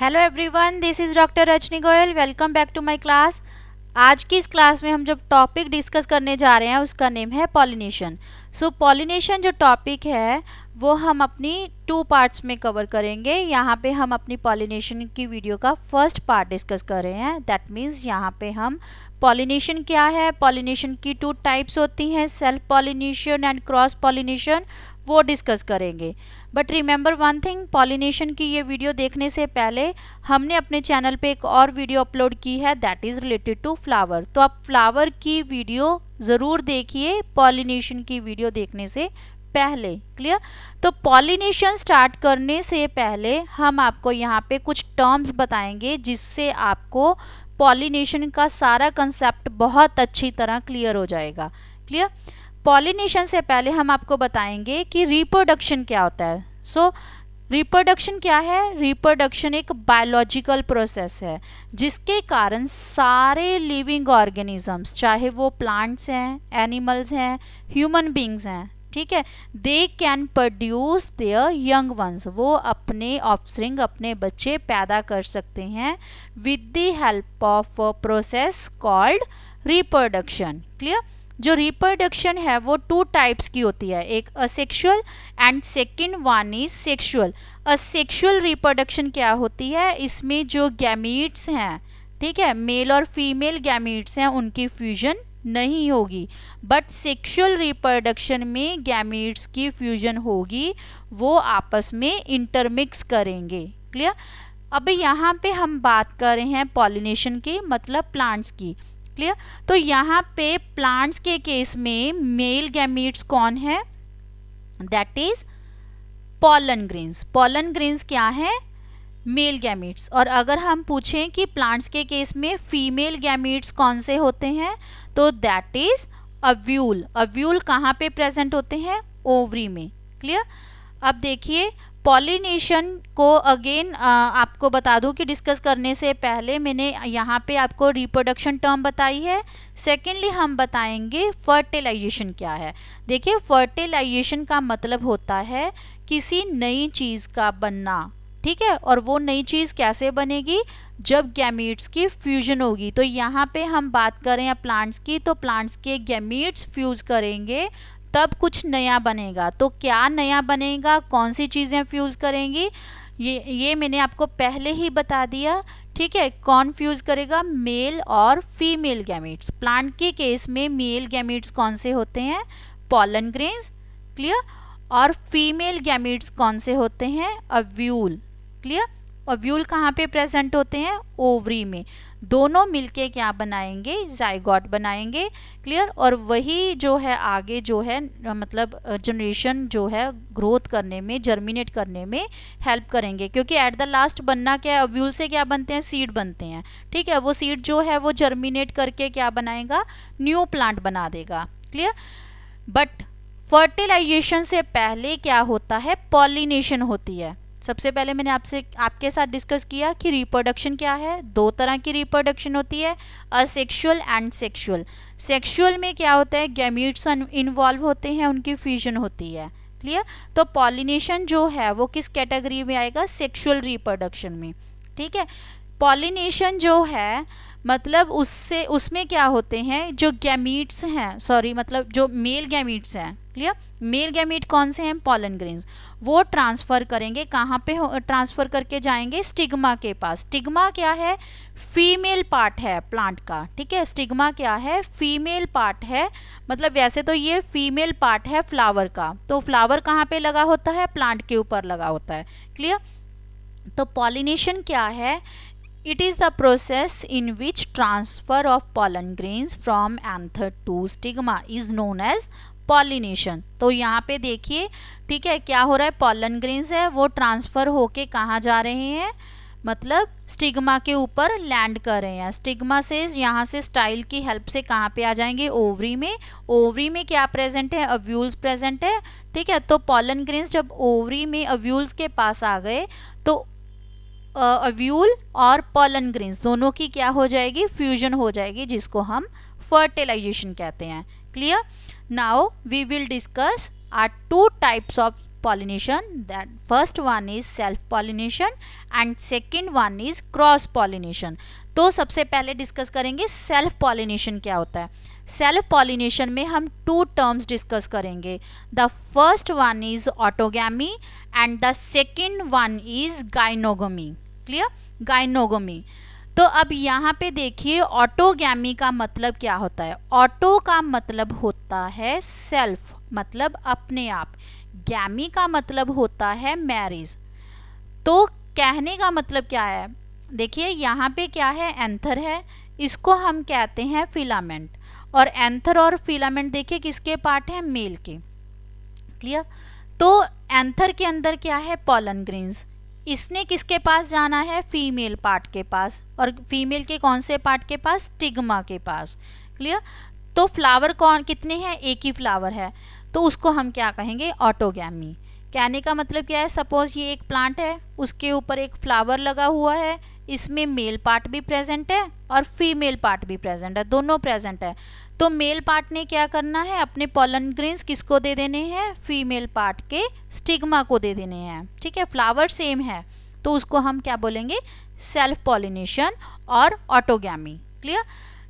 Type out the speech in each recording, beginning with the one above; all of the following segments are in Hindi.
Hello everyone, this is doctor Rajni Goyal. Welcome back to my class. आज की इस क्लास में हम जब टॉपिक डिस्कस करने जा रहे हैं उसका नेम है पॉलिनेशन। सो पॉलिनेशन जो टॉपिक है वो हम अपनी 2 पार्ट्स में कवर करेंगे। यहाँ पे हम अपनी पॉलिनेशन की वीडियो का फर्स्ट पार्ट डिस्कस कर रहे हैं। दैट मीन्स यहाँ पे हम पॉलिनेशन क्या है, पॉलिनेशन की 2 टाइप्स होती हैं, self pollination and cross pollination, वो डिस्कस करेंगे। But remember one thing, pollination की ये वीडियो देखने से पहले हमने अपने चैनल पे एक और वीडियो अपलोड की है that is related to flower. तो आप फ्लावर की वीडियो ज़रूर देखिए पॉलिनेशन की वीडियो देखने से पहले। क्लियर? तो पॉलिनेशन स्टार्ट करने से पहले हम आपको यहाँ पे कुछ टर्म्स बताएंगे जिससे आपको पॉलिनेशन का सारा कंसेप्ट बहुत अच्छी तरह क्लियर हो जाएगा। क्लियर? पॉलिनेशन से पहले हम आपको बताएंगे कि रिप्रोडक्शन क्या होता है। सो रिप्रोडक्शन क्या है? रिप्रोडक्शन एक बायोलॉजिकल प्रोसेस है जिसके कारण सारे लिविंग ऑर्गेनिजम्स, चाहे वो प्लांट्स हैं, एनिमल्स हैं, ह्यूमन बींग्स हैं, ठीक है, they can produce their young ones, वो अपने ऑफस्प्रिंग, अपने बच्चे पैदा कर सकते हैं with the help of process called reproduction. Clear? जो रिप्रोडक्शन है वो 2 टाइप्स की होती है, एक asexual and second one is sexual. Asexual reproduction क्या होती है? इसमें जो गैमीट्स हैं, ठीक है, मेल और फीमेल गैमीट्स हैं, उनकी फ्यूजन नहीं होगी। बट सेक्सुअल रिप्रोडक्शन में गैमीट्स की फ्यूजन होगी, वो आपस में इंटरमिक्स करेंगे। क्लियर? अब यहाँ पे हम बात कर रहे हैं पॉलिनेशन की, मतलब प्लांट्स की। क्लियर? तो यहाँ पे प्लांट्स के केस में मेल गैमीट्स कौन है? That is pollen grains. Pollen grains क्या है? Male gametes. और अगर हम पूछें कि प्लांट्स के केस में फीमेल गैमीट्स कौन से होते हैं, तो दैट इज अव्यूल। अव्यूल कहाँ पे प्रेजेंट होते हैं? ओवरी में। क्लियर? अब देखिए पॉलिनेशन को अगेन आपको बता दूं कि डिस्कस करने से पहले मैंने यहाँ पे आपको रिप्रोडक्शन टर्म बताई है। सेकेंडली हम बताएंगे फर्टिलाइजेशन क्या है। देखिए फर्टिलाइजेशन का मतलब होता है किसी नई चीज़ का बनना, ठीक है, और वो नई चीज़ कैसे बनेगी? जब गैमीट्स की फ्यूजन होगी। तो यहाँ पे हम बात करें प्लांट्स की, तो प्लांट्स के गैमीट्स फ्यूज करेंगे तब कुछ नया बनेगा। तो क्या नया बनेगा, कौन सी चीज़ें फ्यूज करेंगी, ये मैंने आपको पहले ही बता दिया। ठीक है, कौन फ्यूज करेगा? मेल और फीमेल गैमीट्स। प्लांट के केस में मेल गैमीट्स कौन से होते हैं? Pollen grains. क्लियर? और फीमेल गैमीट्स कौन से होते हैं? अव्यूल। क्लियर? ओव्यूल कहाँ पे प्रेजेंट होते हैं? ओवरी में। दोनों मिलके क्या बनाएंगे? जाइगोट बनाएंगे। क्लियर? और वही जो है आगे जो है मतलब जनरेशन जो है ग्रोथ करने में, जर्मिनेट करने में हेल्प करेंगे, क्योंकि एट द लास्ट बनना क्या है? ओव्यूल से क्या बनते हैं? सीड बनते हैं। ठीक है, वो सीड जो है वो जर्मिनेट करके क्या बनाएगा? न्यू प्लांट बना देगा। क्लियर? बट फर्टिलाइजेशन से पहले क्या होता है? पॉलिनेशन होती है। सबसे पहले मैंने आपके साथ डिस्कस किया कि रिप्रोडक्शन क्या है। 2 तरह की रिप्रोडक्शन होती है, असेक्सुअल एंड सेक्सुअल। सेक्सुअल में क्या होता है? गैमीट्स इन्वॉल्व होते हैं, उनकी फ्यूजन होती है। क्लियर? तो पॉलिनेशन जो है वो किस कैटेगरी में आएगा? सेक्सुअल रिप्रोडक्शन में। ठीक है, पॉलिनेशन जो है मतलब उसमें क्या होते हैं? जो गैमीट्स हैं, सॉरी मतलब जो मेल गैमीट्स हैं। क्लियर? मेल गैमीट कौन से हैं? Pollen grains. वो ट्रांसफ़र करेंगे, कहाँ पे ट्रांसफ़र करके जाएंगे? स्टिग्मा के पास। स्टिग्मा क्या है? फीमेल पार्ट है प्लांट का। ठीक है, स्टिग्मा क्या है? फीमेल पार्ट है। मतलब वैसे तो ये फीमेल पार्ट है फ्लावर का। तो फ्लावर कहाँ पे लगा होता है? प्लांट के ऊपर लगा होता है। क्लियर? तो पॉलिनेशन क्या है? It is the process in which transfer of pollen grains from anther to stigma is known as pollination। तो यहाँ पे देखिए, ठीक है, क्या हो रहा है? पॉलन ग्रेन्स है वो ट्रांसफ़र होके कहाँ जा रहे हैं? मतलब स्टिग्मा के ऊपर लैंड कर रहे हैं। स्टिग्मा से यहाँ से स्टाइल की हेल्प से कहाँ पे आ जाएंगे? ओवरी में। ओवरी में क्या प्रेजेंट है? अव्यूल्स प्रेजेंट है। ठीक है, तो पॉलन ग्रेन्स जब ओवरी में अव्यूल्स के पास आ गए तो अव्यूल और पॉलन ग्रेन्स दोनों की क्या हो जाएगी? फ्यूजन हो जाएगी, जिसको हम फर्टिलाइजेशन कहते हैं। Clear? Now we will discuss are 2 types of pollination. That first one is self pollination and second one is cross pollination. तो सबसे पहले डिस्कस करेंगे सेल्फ पॉलिनेशन क्या होता है. सेल्फ पॉलिनेशन में हम टू टर्म्स डिस्कस करेंगे. The first one is autogamy and the second one is geitonogamy. Clear, geitonogamy. तो अब यहाँ पे देखिए ऑटोगैमी का मतलब क्या होता है. ऑटो का मतलब होता है सेल्फ, मतलब अपने आप. गैमी का मतलब होता है मैरिज. तो कहने का मतलब क्या है, देखिए यहाँ पे क्या है, एंथर है, इसको हम कहते हैं फिलामेंट. और एंथर और फिलामेंट देखिए किसके पार्ट हैं, मेल के. क्लियर. तो एंथर के अंदर क्या है, पॉलन ग्रेन्स. इसने किसके पास जाना है, फीमेल पार्ट के पास. और फीमेल के कौन से पार्ट के पास, स्टिग्मा के पास. क्लियर. तो फ्लावर कौन कितने हैं, एक ही फ्लावर है, तो उसको हम क्या कहेंगे, ऑटोगैमी. कहने का मतलब क्या है, सपोज ये एक प्लांट है, उसके ऊपर एक फ्लावर लगा हुआ है, इसमें मेल पार्ट भी प्रेजेंट है और फीमेल पार्ट भी प्रेजेंट है, दोनों प्रेजेंट है. तो मेल पार्ट ने क्या करना है, अपने पॉलन ग्रेन्स किसको दे देने हैं, फीमेल पार्ट के स्टिग्मा को दे देने हैं. ठीक है, फ्लावर सेम है, तो उसको हम क्या बोलेंगे, सेल्फ पॉलिनेशन और autogamy. Clear.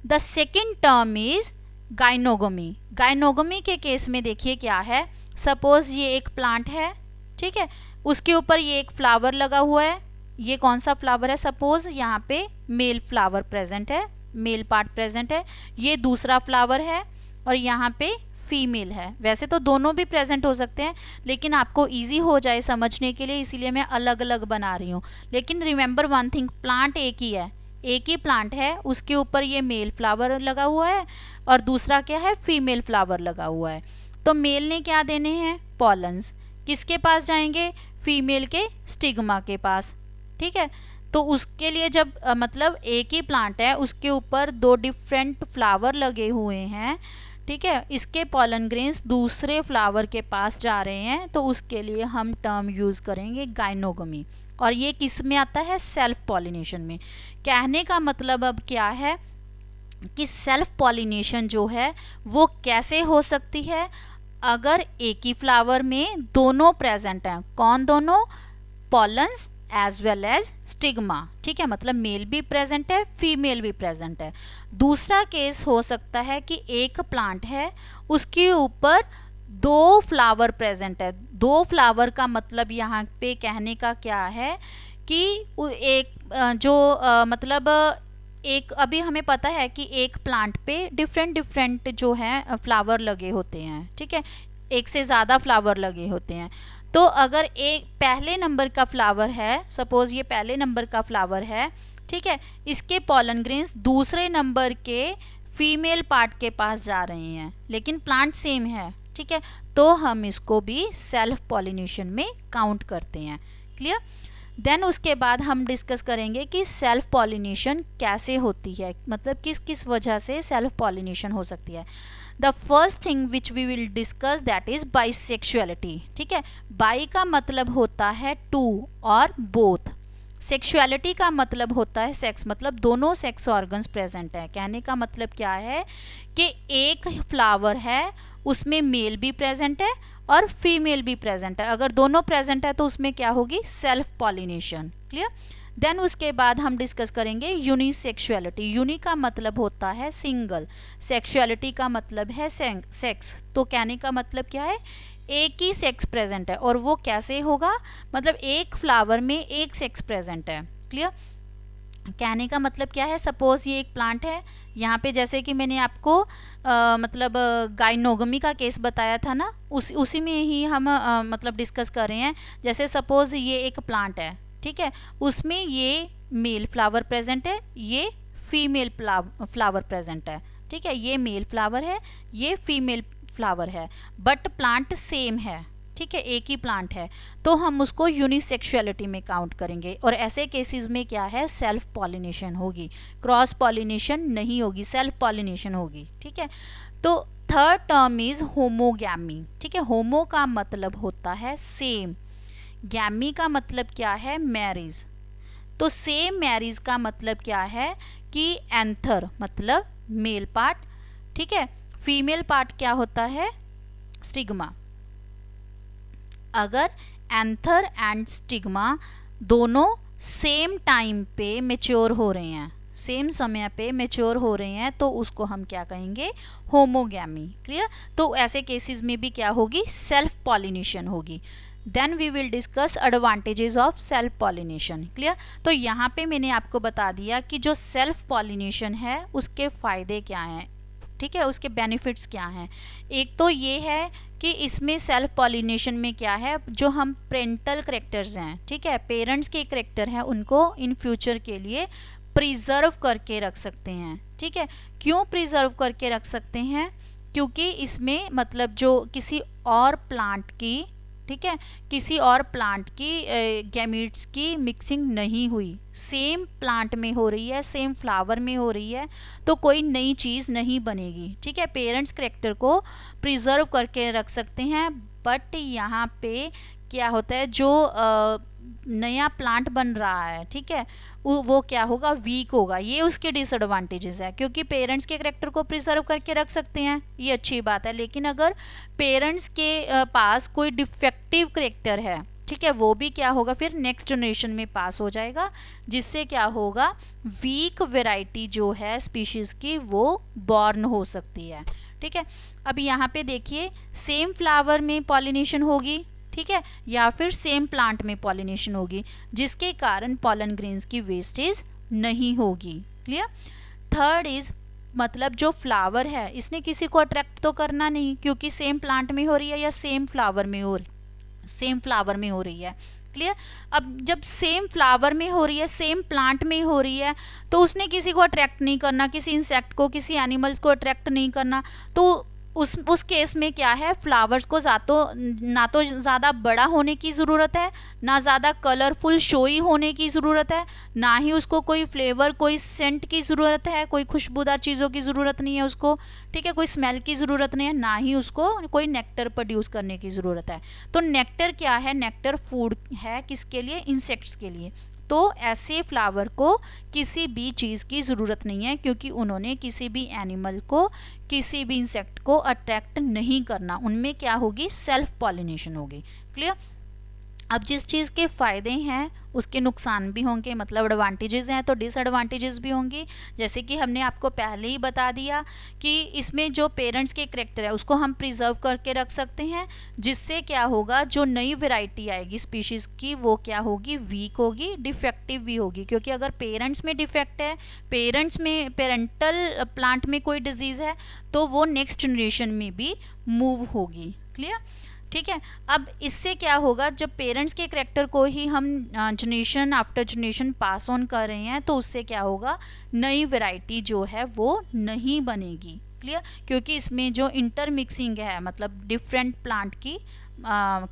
The second term is geitonogamy. Geitonogamy के केस में देखिए क्या है, सपोज ये एक प्लांट है, ठीक है, उसके ऊपर ये एक फ्लावर लगा हुआ है. ये कौन सा फ्लावर है, सपोज यहाँ पे मेल फ्लावर प्रेजेंट है, मेल पार्ट प्रेजेंट है. ये दूसरा फ्लावर है और यहाँ पे फीमेल है. वैसे तो दोनों भी प्रेजेंट हो सकते हैं, लेकिन आपको इजी हो जाए समझने के लिए इसीलिए मैं अलग अलग बना रही हूँ. लेकिन रिमेंबर वन थिंग, प्लांट एक ही है, एक ही प्लांट है, उसके ऊपर ये मेल फ्लावर लगा हुआ है और दूसरा क्या है, फीमेल फ्लावर लगा हुआ है. तो मेल ने क्या देने हैं, पॉलन्स, किसके पास जाएंगे, फीमेल के स्टिग्मा के पास. ठीक है. तो उसके लिए जब मतलब एक ही प्लांट है, उसके ऊपर दो डिफरेंट फ्लावर लगे हुए हैं, ठीक है, इसके पॉलन ग्रेन्स दूसरे फ्लावर के पास जा रहे हैं, तो उसके लिए हम टर्म यूज़ करेंगे गाइनोगमी. और ये किस में आता है, सेल्फ पॉलिनेशन में. कहने का मतलब अब क्या है कि सेल्फ पॉलिनेशन जो है वो कैसे हो सकती है, अगर एक ही फ्लावर में दोनों प्रेजेंट हैं. कौन दोनों, pollens as well as stigma. ठीक है, मतलब मेल भी प्रेजेंट है, फीमेल भी प्रेजेंट है. दूसरा केस हो सकता है कि एक प्लांट है, उसके ऊपर दो फ्लावर प्रेजेंट है. दो फ्लावर का मतलब यहाँ पे कहने का क्या है कि एक मतलब एक, अभी हमें पता है कि एक प्लांट पे डिफरेंट डिफरेंट जो है फ्लावर लगे होते हैं. ठीक है, एक से ज़्यादा फ्लावर लगे होते हैं. तो अगर एक पहले नंबर का फ्लावर है, सपोज ये पहले नंबर का फ्लावर है, ठीक है, इसके पॉलन ग्रेन्स दूसरे नंबर के फीमेल पार्ट के पास जा रहे हैं, लेकिन प्लांट सेम है. ठीक है, तो हम इसको भी सेल्फ पॉलिनेशन में काउंट करते हैं. क्लियर. देन उसके बाद हम डिस्कस करेंगे कि सेल्फ पॉलिनेशन कैसे होती है, मतलब किस किस वजह से सेल्फ पॉलिनेशन हो सकती है. The first thing which we will discuss that is bisexuality. ठीक है, बाई का मतलब होता है टू और बोथ. सेक्सुअलिटी का मतलब होता है सेक्स, मतलब दोनों सेक्स ऑर्गन्स प्रेजेंट है. कहने का मतलब क्या है कि एक फ्लावर है, उसमें मेल भी प्रेजेंट है और फीमेल भी प्रेजेंट है. अगर दोनों प्रेजेंट है तो उसमें क्या होगी, सेल्फ पॉलिनेशन. क्लियर. देन उसके बाद हम डिस्कस करेंगे यूनिसेक्सुअलिटी. यूनि का मतलब होता है सिंगल, सेक्सुअलिटी का मतलब है सेक्स. तो कहने का मतलब क्या है, एक ही सेक्स प्रेजेंट है. और वो कैसे होगा, मतलब एक फ्लावर में एक सेक्स प्रेजेंट है. क्लियर. कहने का मतलब क्या है, सपोज ये एक प्लांट है, यहाँ पे जैसे कि मैंने आपको मतलब गाइनोगमी का केस बताया था ना, उसी में ही हम मतलब डिस्कस कर रहे हैं. जैसे सपोज ये एक प्लांट है, ठीक है, उसमें ये मेल फ्लावर प्रेजेंट है, ये फीमेल फ्लावर प्रेजेंट है. ठीक है, ये मेल फ्लावर है, ये फीमेल फ्लावर है, बट प्लांट सेम है. ठीक है, एक ही प्लांट है, तो हम उसको यूनिसेक्सुअलिटी में काउंट करेंगे. और ऐसे केसेस में क्या है, सेल्फ पॉलिनेशन होगी, क्रॉस पॉलिनेशन नहीं होगी, सेल्फ पॉलिनेशन होगी. ठीक है. तो थर्ड टर्म इज होमोगैमी. ठीक है, होमो का मतलब होता है सेम, गैमी का मतलब क्या है, मैरिज. तो सेम मैरिज का मतलब क्या है कि एंथर मतलब मेल पार्ट, ठीक है, फीमेल पार्ट क्या होता है, स्टिग्मा. अगर एंथर एंड स्टिग्मा दोनों सेम टाइम पे मेच्योर हो रहे हैं, सेम समय पे मेच्योर हो रहे हैं, तो उसको हम क्या कहेंगे, होमोगैमी। क्लियर। तो ऐसे केसेस में भी क्या होगी, सेल्फ पॉलिनेशन होगी। Then we will discuss advantages of self pollination. Clear. तो यहाँ पे मैंने आपको बता दिया कि जो सेल्फ पॉलिनेशन है उसके फ़ायदे क्या हैं, ठीक है, उसके बेनिफिट्स क्या हैं। एक तो ये है कि इसमें सेल्फ पॉलिनेशन में क्या है, जो हम पेरेंटल करेक्टर्स हैं, ठीक है, पेरेंट्स के करेक्टर हैं, उनको इन फ्यूचर के लिए प्रिजर्व करके रख सकते हैं। ठीक है, क्यों प्रिजर्व करके रख सकते हैं, क्योंकि इसमें मतलब जो किसी और प्लांट की, ठीक है, किसी और प्लांट की गैमीट्स की मिक्सिंग नहीं हुई, सेम प्लांट में हो रही है, सेम फ्लावर में हो रही है, तो कोई नई चीज़ नहीं बनेगी। ठीक है, पेरेंट्स करेक्टर को प्रिजर्व करके रख सकते हैं। बट यहाँ पे क्या होता है, जो नया प्लांट बन रहा है, ठीक है, वो क्या होगा, वीक होगा। ये उसके डिसएडवांटेजेस है, क्योंकि पेरेंट्स के करेक्टर को प्रिजर्व करके रख सकते हैं, ये अच्छी बात है। लेकिन अगर पेरेंट्स के पास कोई डिफेक्टिव करेक्टर है, ठीक है, वो भी क्या होगा, फिर नेक्स्ट जनरेशन में पास हो जाएगा, जिससे क्या होगा, वीक वैरायटी जो है स्पीशीज़ की वो बॉर्न हो सकती है। ठीक है, अब यहाँ पे देखिए, सेम फ्लावर में पॉलिनेशन होगी, ठीक है, या फिर सेम प्लांट में पॉलिनेशन होगी, जिसके कारण पॉलन ग्रेन्स की वेस्टेज नहीं होगी। क्लियर। थर्ड इज, मतलब जो फ्लावर है इसने किसी को अट्रैक्ट तो करना नहीं, क्योंकि सेम प्लांट में हो रही है या सेम फ्लावर में हो रही है। क्लियर। अब जब सेम फ्लावर में हो रही है, सेम प्लांट में हो रही है, तो उसने किसी को अट्रैक्ट नहीं करना, किसी इंसेक्ट को, किसी एनिमल्स को अट्रैक्ट नहीं करना। तो उस केस में क्या है, फ्लावर्स को ना तो ज़्यादा बड़ा होने की ज़रूरत है, ना ज़्यादा कलरफुल शोई होने की ज़रूरत है, ना ही उसको कोई फ्लेवर, कोई सेंट की ज़रूरत है, कोई खुशबूदार चीज़ों की ज़रूरत नहीं है उसको, ठीक है, कोई स्मेल की ज़रूरत नहीं है, ना ही उसको कोई नेक्टर प्रोड्यूस करने की ज़रूरत है। तो नेक्टर क्या है, नेक्टर फूड है किसके लिए, इंसेक्ट्स के लिए। तो ऐसे फ्लावर को किसी भी चीज़ की ज़रूरत नहीं है, क्योंकि उन्होंने किसी भी एनिमल को, किसी भी इंसेक्ट को अट्रैक्ट नहीं करना, उनमें क्या होगी, सेल्फ पॉलिनेशन होगी। क्लियर। अब जिस चीज़ के फ़ायदे हैं उसके नुकसान भी होंगे, मतलब एडवांटेजेस हैं तो डिसएडवांटेजेस भी होंगी। जैसे कि हमने आपको पहले ही बता दिया कि इसमें जो पेरेंट्स के करेक्टर है उसको हम प्रिजर्व करके रख सकते हैं, जिससे क्या होगा, जो नई वैरायटी आएगी स्पीशीज़ की वो क्या होगी, वीक होगी, डिफेक्टिव भी होगी। क्योंकि अगर पेरेंट्स में डिफेक्ट है, पेरेंटल प्लांट में कोई डिजीज़ है, तो वो नेक्स्ट जनरेशन में भी मूव होगी। क्लियर। ठीक है। अब इससे क्या होगा, जब पेरेंट्स के करेक्टर को ही हम generation after generation pass on कर रहे हैं, तो उससे क्या होगा, नई वैरायटी जो है वो नहीं बनेगी। क्लियर। क्योंकि इसमें जो इंटरमिक्सिंग है, मतलब डिफरेंट प्लांट की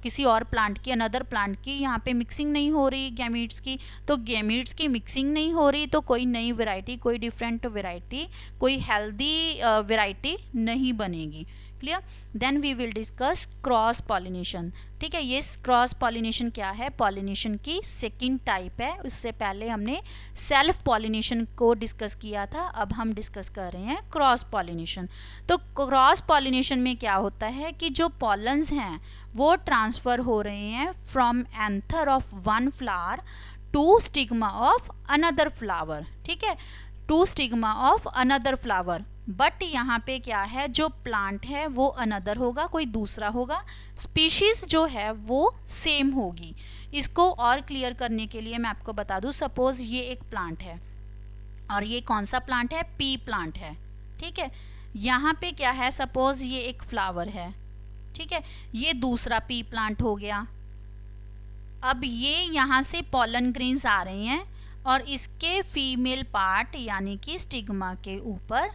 किसी और प्लांट की, अनदर प्लांट की यहाँ पे मिक्सिंग नहीं हो रही गैमीट्स की, तो गैमीट्स की मिक्सिंग नहीं हो रही, तो कोई नई वैरायटी, कोई डिफरेंट वैरायटी, कोई हेल्दी वैरायटी नहीं बनेगी। Clear. Then we will discuss cross pollination. ठीक है, ये क्रॉस पॉलिनेशन क्या है, पॉलिनेशन की सेकंड टाइप है। उससे पहले हमने सेल्फ पॉलिनेशन को डिस्कस किया था, अब हम डिस्कस कर रहे हैं क्रॉस पॉलिनेशन। तो क्रॉस पॉलिनेशन में क्या होता है कि जो पॉलन्स हैं वो ट्रांसफ़र हो रहे हैं from anther of one flower to stigma of another flower. ठीक है, to stigma of another flower. But यहाँ पे क्या है, जो प्लांट है वो अनदर होगा, कोई दूसरा होगा, स्पीशीज़ जो है वो सेम होगी। इसको और क्लियर करने के लिए मैं आपको बता दूँ, सपोज़ ये एक प्लांट है और ये कौन सा प्लांट है, पी प्लांट है। ठीक है, यहाँ पे क्या है, सपोज़ ये एक फ्लावर है, ठीक है, ये दूसरा पी प्लांट हो गया। अब ये यहाँ से पॉलन ग्रेन्स आ रहे हैं और इसके फीमेल पार्ट यानी कि स्टिग्मा के ऊपर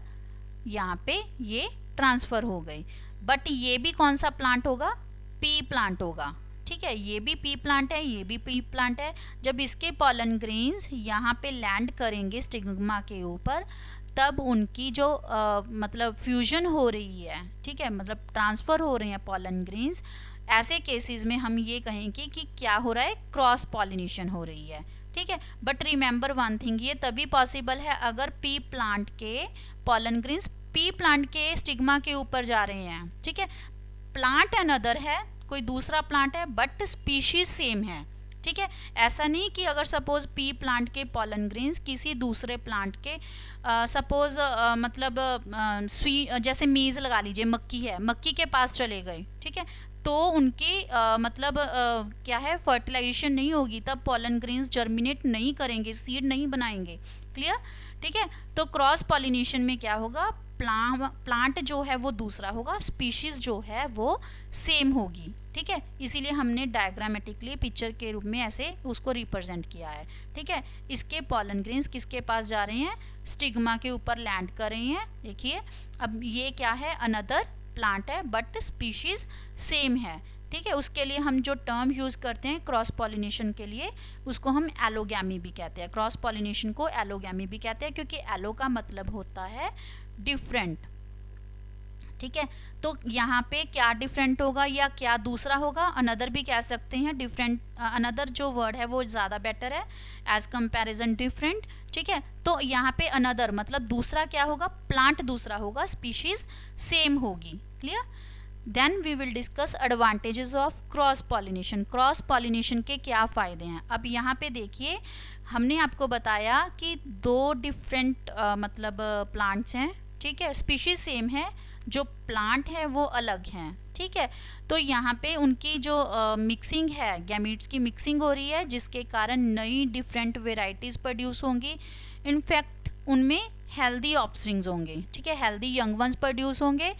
यहाँ पे ये ट्रांसफ़र हो गई। बट ये भी कौन सा प्लांट होगा, पी प्लांट होगा। ठीक है, ये भी पी प्लांट है, ये भी पी प्लांट है। जब इसके पॉलन ग्रेन्स यहाँ पे लैंड करेंगे स्टिग्मा के ऊपर, तब उनकी जो मतलब फ्यूजन हो रही है, ठीक है, मतलब ट्रांसफ़र हो रहे हैं पॉलन ग्रेन्स, ऐसे केसेस में हम ये कहेंगे कि क्या हो रहा है, क्रॉस पॉलिनेशन हो रही है। ठीक है, बट रिमेंबर वन थिंग, ये तभी पॉसिबल है अगर पी प्लांट के पॉलन ग्रेन्स पी प्लांट के स्टिग्मा के ऊपर जा रहे हैं। ठीक है, प्लांट अनदर है, कोई दूसरा प्लांट है बट स्पीशीज सेम है, ठीक है। ऐसा नहीं कि अगर सपोज पी प्लांट के पॉलन ग्रेन्स किसी दूसरे प्लांट के सपोज मतलब जैसे मेज़ लगा लीजिए, मक्की है, मक्की के पास चले गए, ठीक है, तो उनकी मतलब क्या है, फर्टिलाइजेशन नहीं होगी, तब पॉलन ग्रेन्स जर्मिनेट नहीं करेंगे, सीड नहीं बनाएंगे। क्लियर, ठीक है। तो क्रॉस पॉलिनेशन में क्या होगा, प्लांट जो है वो दूसरा होगा, स्पीशीज जो है वो सेम होगी, ठीक है। इसीलिए हमने डायग्रामेटिकली पिक्चर के रूप में ऐसे उसको रिप्रेजेंट किया है, ठीक है। इसके पॉलन ग्रेन्स किसके पास जा रहे हैं, स्टिग्मा के ऊपर लैंड कर रहे हैं। देखिए अब ये क्या है, अनदर प्लांट है बट स्पीशीज सेम है, ठीक है। उसके लिए हम जो टर्म यूज़ करते हैं क्रॉस पॉलिनेशन के लिए, उसको हम एलोगैमी भी कहते हैं। क्रॉस पॉलिनेशन को एलोगैमी भी कहते हैं, क्योंकि एलो का मतलब होता है डिफरेंट, ठीक है। तो यहाँ पे क्या डिफरेंट होगा या क्या दूसरा होगा, अनदर भी कह सकते हैं। डिफरेंट, अनदर जो वर्ड है वो ज़्यादा बेटर है एज कंपैरिजन डिफरेंट, ठीक है। तो यहाँ पे अनदर मतलब दूसरा क्या होगा, प्लांट दूसरा होगा, स्पीशीज सेम होगी। Clear, then we will discuss advantages of cross pollination. Cross pollination के क्या फ़ायदे हैं। अब यहाँ पे देखिए, हमने आपको बताया कि दो डिफरेंट मतलब प्लांट्स हैं, ठीक है, स्पीशीज सेम है, जो प्लांट है वो अलग हैं, ठीक है। तो यहाँ पे उनकी जो मिक्सिंग है, गैमीट्स की मिक्सिंग हो रही है, जिसके कारण नई डिफरेंट वेराइटीज़ प्रोड्यूस होंगी। इनफैक्ट उनमें हेल्दी ऑफस्प्रिंग्स होंगे, ठीक है, हेल्दी यंग वंस प्रोड्यूस होंगे।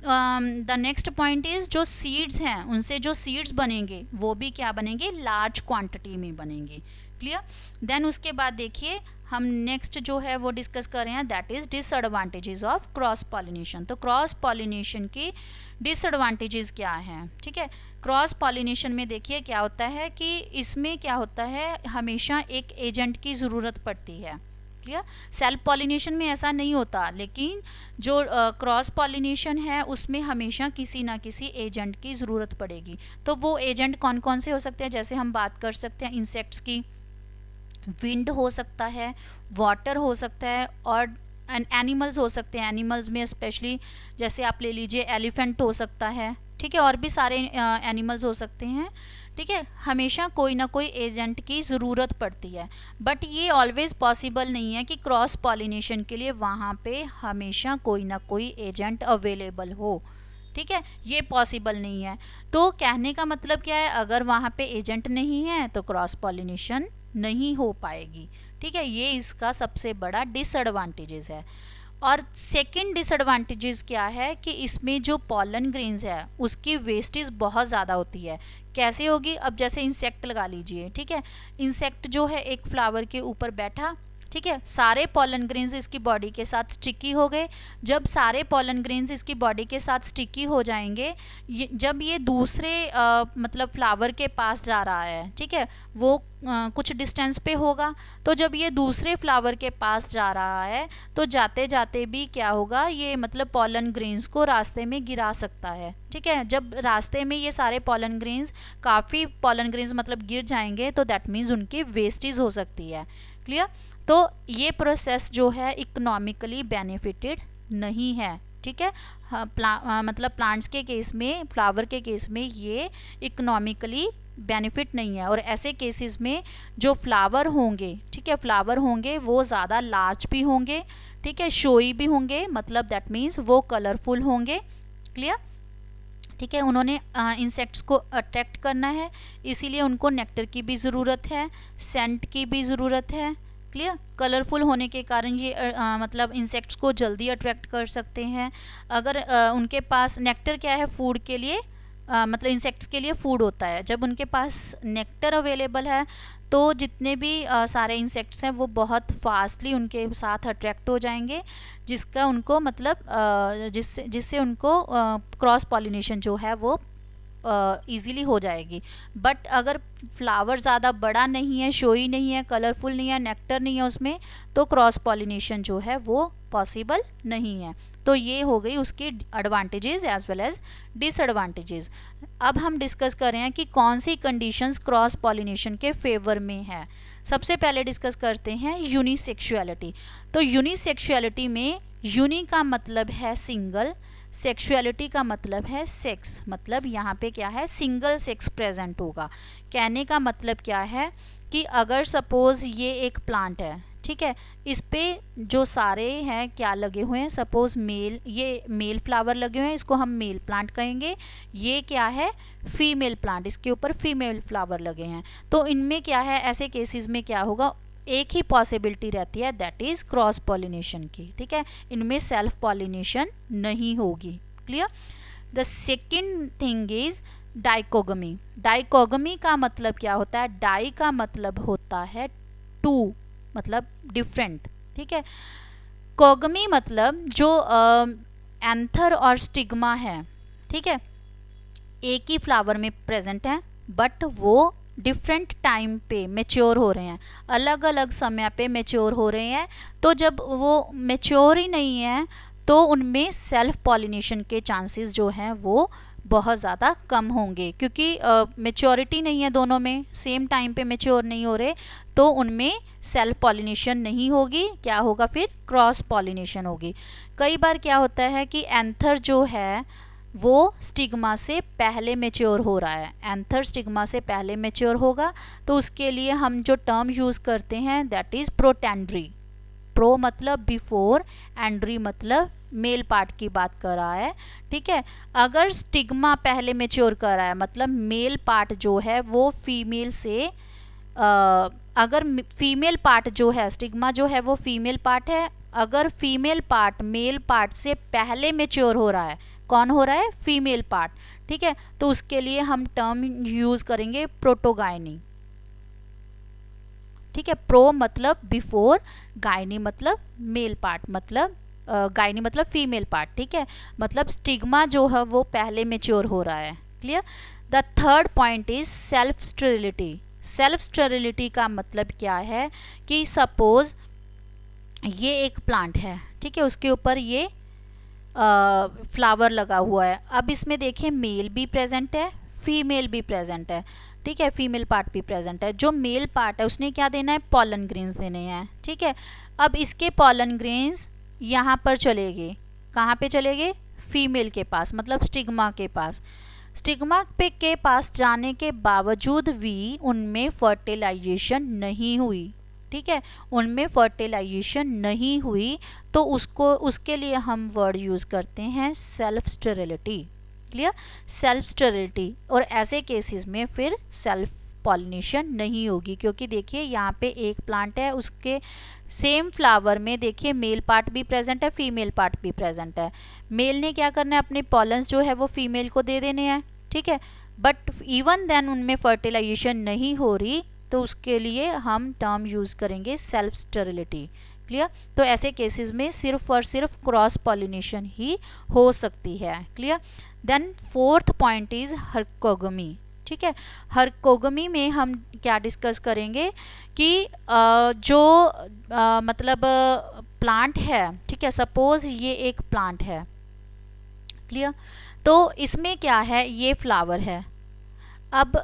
द नेक्स्ट पॉइंट इज़ जो सीड्स हैं, उनसे जो सीड्स बनेंगे वो भी क्या बनेंगे, लार्ज क्वांटिटी में बनेंगे। क्लियर, देन उसके बाद देखिए हम नेक्स्ट जो है वो डिस्कस कर रहे हैं, that is disadvantages of cross pollination. तो क्रॉस पॉलिनेशन की डिसएडवांटेजेस क्या हैं, ठीक है। क्रॉस पॉलिनेशन में देखिए क्या होता है कि इसमें क्या होता है, हमेशा एक एजेंट की ज़रूरत पड़ती है। क्लियर, सेल्फ पॉलिनेशन में ऐसा नहीं होता, लेकिन जो क्रॉस पॉलिनेशन है उसमें हमेशा किसी ना किसी एजेंट की ज़रूरत पड़ेगी। तो वो एजेंट कौन कौन से हो सकते हैं, जैसे हम बात कर सकते हैं इंसेक्ट्स की, विंड हो सकता है, वाटर हो सकता है, और एनिमल्स हो सकते हैं। एनिमल्स में स्पेशली जैसे आप ले लीजिए एलिफेंट हो सकता है, ठीक है, और भी सारे एनिमल्स हो सकते हैं, ठीक है। हमेशा कोई ना कोई एजेंट की ज़रूरत पड़ती है, बट ये ऑलवेज़ पॉसिबल नहीं है कि क्रॉस पॉलिनेशन के लिए वहाँ पे हमेशा कोई ना कोई एजेंट अवेलेबल हो, ठीक है, ये पॉसिबल नहीं है। तो कहने का मतलब क्या है, अगर वहाँ पे एजेंट नहीं है तो क्रॉस पॉलिनेशन नहीं हो पाएगी, ठीक है। ये इसका सबसे बड़ा डिसएडवांटेजेस है। और सेकंड डिसएडवांटेजेस क्या है कि इसमें जो पॉलन ग्रेन्स है उसकी वेस्टेज बहुत ज़्यादा होती है। कैसे होगी, अब जैसे इंसेक्ट लगा लीजिए, ठीक है, इंसेक्ट जो है एक फ्लावर के ऊपर बैठा, ठीक है, सारे पॉलन ग्रेन्स इसकी बॉडी के साथ स्टिकी हो गए। जब सारे पॉलन ग्रेन्स इसकी बॉडी के साथ स्टिकी हो जाएंगे, जब ये दूसरे मतलब फ्लावर के पास जा रहा है, ठीक है, वो कुछ डिस्टेंस पे होगा, तो जब ये दूसरे फ्लावर के पास जा रहा है तो जाते जाते भी क्या होगा, ये मतलब पॉलन ग्रेन्स को रास्ते में गिरा सकता है, ठीक है। जब रास्ते में ये सारे पॉलन ग्रेन्स, काफ़ी पॉलन ग्रेन्स मतलब गिर जाएंगे, तो दैट मीन्स उनकी वेस्टेज हो सकती है। क्लियर, तो ये प्रोसेस जो है इकोनॉमिकली बेनिफिटेड नहीं है, ठीक है। मतलब प्लांट्स के केस में, फ्लावर के केस में ये इकोनॉमिकली बेनिफिट नहीं है। और ऐसे केसेस में जो फ्लावर होंगे, ठीक है, फ्लावर होंगे वो ज़्यादा लार्ज भी होंगे, ठीक है, शोई भी होंगे, मतलब दैट मीन्स वो कलरफुल होंगे। क्लियर, ठीक है, उन्होंने इंसेक्ट्स को अट्रैक्ट करना है, इसीलिए उनको नेक्टर की भी ज़रूरत है, सेंट की भी ज़रूरत है। क्लियर, कलरफुल होने के कारण ये मतलब इंसेक्ट्स को जल्दी अट्रैक्ट कर सकते हैं। अगर उनके पास नेक्टर क्या है, फूड के लिए मतलब इंसेक्ट्स के लिए फूड होता है। जब उनके पास नेक्टर अवेलेबल है तो जितने भी सारे इंसेक्ट्स हैं वो बहुत फास्टली उनके साथ अट्रैक्ट हो जाएंगे, जिसका उनको मतलब जिससे उनको क्रॉस पॉलिनेशन जो है वो ईज़िली हो जाएगी। बट अगर फ्लावर ज़्यादा बड़ा नहीं है, शोई नहीं है, कलरफुल नहीं है, नेक्टर नहीं है उसमें, तो क्रॉस पॉलिनेशन जो है वो पॉसिबल नहीं है। तो ये हो गई उसकी advantages as well as disadvantages. अब हम डिस्कस कर रहे हैं कि कौन सी कंडीशंस क्रॉस पॉलिनेशन के फेवर में है। सबसे पहले डिस्कस करते हैं यूनिसेक्सुअलिटी। तो यूनिसेक्सुअलिटी में यूनि का मतलब है सिंगल, सेक्सुअलिटी का मतलब है सेक्स, मतलब यहाँ पे क्या है, सिंगल सेक्स प्रेजेंट होगा। कहने का मतलब क्या है कि अगर सपोज ये एक प्लांट है, ठीक है, इस पे जो सारे हैं क्या लगे हुए हैं, सपोज मेल, ये मेल फ्लावर लगे हुए हैं, इसको हम मेल प्लांट कहेंगे। ये क्या है, फीमेल प्लांट, इसके ऊपर फीमेल फ्लावर लगे हैं। तो इनमें क्या है, ऐसे केसेस में क्या होगा, एक ही पॉसिबिलिटी रहती है, दैट इज क्रॉस पॉलिनेशन की, ठीक है। इनमें सेल्फ पॉलिनेशन नहीं होगी। Clear. The second thing is dichogamy. Dichogamy का मतलब क्या होता है, डाई का मतलब होता है टू, मतलब डिफरेंट, ठीक है। कोगमी मतलब जो एंथर और स्टिग्मा है, ठीक है, एक ही फ्लावर में प्रेजेंट है, बट वो डिफरेंट टाइम पे मेच्योर हो रहे हैं, अलग अलग समय पे मेच्योर हो रहे हैं। तो जब वो मेच्योर ही नहीं है तो उनमें सेल्फ पॉलिनेशन के चांसेस जो हैं वो बहुत ज़्यादा कम होंगे, क्योंकि मेच्योरिटी नहीं है, दोनों में सेम टाइम पे मेच्योर नहीं हो रहे, तो उनमें सेल्फ पॉलिनेशन नहीं होगी। क्या होगा फिर, क्रॉस पॉलिनेशन होगी। कई बार क्या होता है कि एंथर जो है वो स्टिग्मा से पहले मेच्योर हो रहा है, एंथर स्टिग्मा से पहले मेच्योर होगा, तो उसके लिए हम जो टर्म यूज़ करते हैं दैट इज़ प्रोटेंड्री। प्रो मतलब बिफोर, एंड्री मतलब मेल पार्ट की बात कर रहा है, ठीक है। अगर स्टिग्मा पहले मेच्योर कर रहा है, मतलब मेल पार्ट जो है वो फीमेल से अगर फीमेल पार्ट जो है, स्टिग्मा जो है वो फीमेल पार्ट है, अगर फीमेल पार्ट मेल पार्ट से पहले मेच्योर हो रहा है, कौन हो रहा है, फीमेल पार्ट, ठीक है, तो उसके लिए हम टर्म यूज करेंगे प्रोटोगाइनी, ठीक है। प्रो मतलब बिफोर, गायनी मतलब मेल पार्ट, मतलब गायनी मतलब फीमेल पार्ट, ठीक है, मतलब स्टिग्मा जो है वो पहले मेच्योर हो रहा है। Clear. The third point is self sterility. Self sterility का मतलब क्या है कि सपोज ये एक प्लांट है, ठीक है, उसके ऊपर ये फ्लावर लगा हुआ है। अब इसमें देखिए मेल भी प्रेजेंट है, फीमेल भी प्रेजेंट है, ठीक है, फीमेल पार्ट भी प्रेजेंट है। जो मेल पार्ट है उसने क्या देना है, पॉलन ग्रेन्स देने हैं, ठीक है। अब इसके पॉलन ग्रेन्स यहाँ पर चले गए, कहाँ पे चले गए, फीमेल के पास, मतलब स्टिग्मा के पास। स्टिग्मा पे के पास जाने के बावजूद भी उनमें फर्टिलाइजेशन नहीं हुई, ठीक है, उनमें फर्टिलाइजेशन नहीं हुई, तो उसके लिए हम वर्ड यूज़ करते हैं self sterility. Clear, self sterility. और ऐसे केसेस में फिर सेल्फ पॉलिनेशन नहीं होगी, क्योंकि देखिए यहाँ पे एक प्लांट है, उसके सेम फ्लावर में देखिए मेल पार्ट भी प्रेजेंट है, फीमेल पार्ट भी प्रेजेंट है। मेल ने क्या करना है, अपने पॉलन्स जो है वो फीमेल को दे देने हैं, ठीक है, बट इवन देन उनमें फर्टिलाइजेशन नहीं हो रही, तो उसके लिए हम टर्म यूज़ करेंगे सेल्फ स्टेरिलिटी। क्लियर। तो ऐसे केसेस में सिर्फ और सिर्फ क्रॉस पॉलिनेशन ही हो सकती है। Clear. Then fourth point is herkogamy, ठीक है। हर्कोगमी में हम क्या डिस्कस करेंगे कि मतलब प्लांट है, ठीक है, सपोज ये एक प्लांट है। क्लियर। तो इसमें क्या है, ये फ्लावर है, अब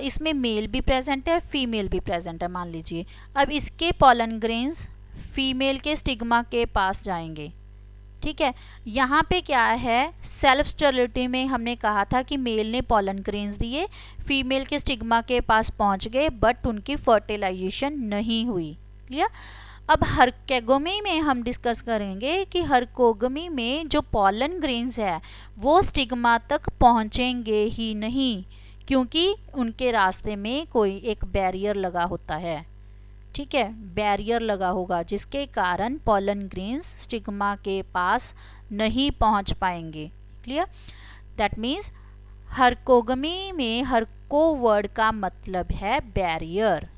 इसमें मेल भी प्रेजेंट है, फीमेल भी प्रेजेंट है, मान लीजिए। अब इसके पॉलन ग्रेन्स फीमेल के स्टिग्मा के पास जाएंगे, ठीक है। यहाँ पे क्या है, सेल्फ स्टेरिलिटी में हमने कहा था कि मेल ने पॉलन ग्रेन्स दिए, फीमेल के स्टिग्मा के पास पहुँच गए, बट उनकी फर्टिलाइजेशन नहीं हुई। क्लियर। अब हर्कोगमी में हम डिस्कस करेंगे कि हर्कोगमी में जो पॉलन ग्रेन्स है वो स्टिग्मा तक पहुँचेंगे ही नहीं, क्योंकि उनके रास्ते में कोई एक बैरियर लगा होता है, ठीक है, बैरियर लगा होगा, जिसके कारण पॉलन ग्रेन्स स्टिग्मा के पास नहीं पहुंच पाएंगे। क्लियर। दैट मीन्स हर्कोगमी में हर्को वर्ड का मतलब है बैरियर,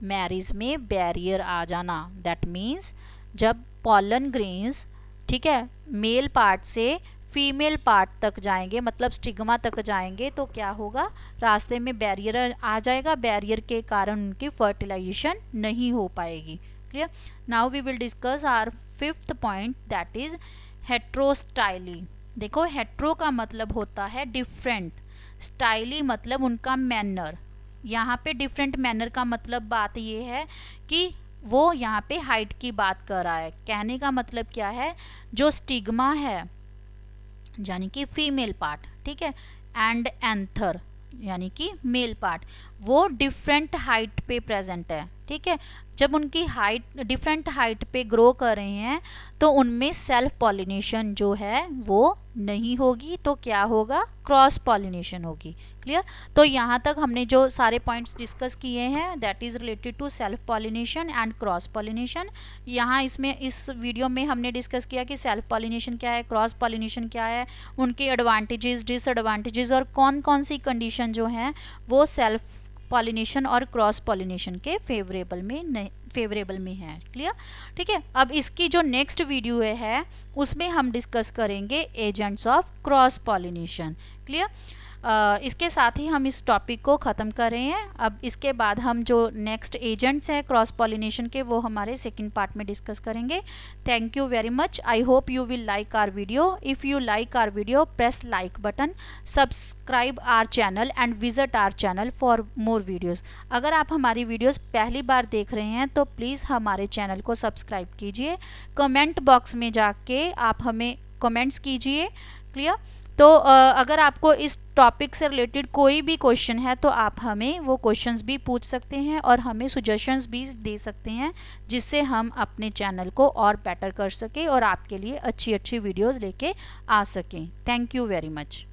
मैरिज में बैरियर आ जाना। दैट मीन्स जब पॉलन ग्रेन्स, ठीक है, मेल पार्ट से फीमेल पार्ट तक जाएंगे, मतलब स्टिग्मा तक जाएंगे, तो क्या होगा, रास्ते में बैरियर आ जाएगा, बैरियर के कारण उनकी फर्टिलाइजेशन नहीं हो पाएगी। Clear. Now we will discuss our fifth point, that is heterostyly. देखो, हेट्रो का मतलब होता है डिफरेंट, स्टाइली मतलब उनका मैनर। यहाँ पे डिफरेंट मैनर का मतलब बात ये है कि वो यहाँ पे हाइट की बात कर रहा है। कहने का मतलब क्या है, जो स्टिग्मा है, यानी कि फीमेल पार्ट, ठीक है, एंड एंथर यानी कि मेल पार्ट, वो डिफरेंट हाइट पे प्रेजेंट है, ठीक है। जब उनकी हाइट डिफरेंट हाइट पे ग्रो कर रहे हैं तो उनमें सेल्फ पॉलिनेशन जो है वो नहीं होगी, तो क्या होगा, क्रॉस पॉलिनेशन होगी। क्लियर। तो यहाँ तक हमने जो सारे पॉइंट्स डिस्कस किए हैं that is related to self pollination and cross pollination. यहाँ इसमें इस वीडियो में हमने डिस्कस किया कि सेल्फ पॉलिनेशन क्या है, क्रॉस पॉलिनेशन क्या है, उनके एडवांटेजेस डिसएडवांटेजेस और कौन कौन सी कंडीशन जो हैं वो सेल्फ पॉलिनेशन और क्रॉस पॉलिनेशन के फेवरेबल में है। क्लियर, ठीक है। अब इसकी जो नेक्स्ट वीडियो है उसमें हम डिस्कस करेंगे agents of cross pollination. Clear. इसके साथ ही हम इस टॉपिक को ख़त्म कर रहे हैं। अब इसके बाद हम जो नेक्स्ट एजेंट्स हैं क्रॉस पॉलिनेशन के वो हमारे सेकंड पार्ट में डिस्कस करेंगे। Thank you very much. I hope you will like our video. If you like our video press like button, subscribe our channel and visit our channel for more videos. अगर आप हमारी वीडियोज़ पहली बार देख रहे हैं तो प्लीज़ हमारे चैनल को सब्सक्राइब कीजिए। कमेंट बॉक्स में जाके आप हमें कमेंट्स कीजिए। क्लियर। तो अगर आपको इस टॉपिक से रिलेटेड कोई भी क्वेश्चन है तो आप हमें वो क्वेश्चंस भी पूछ सकते हैं और हमें सजेशंस भी दे सकते हैं, जिससे हम अपने चैनल को और बेटर कर सकें और आपके लिए अच्छी अच्छी वीडियोस लेके आ सकें। Thank you very much.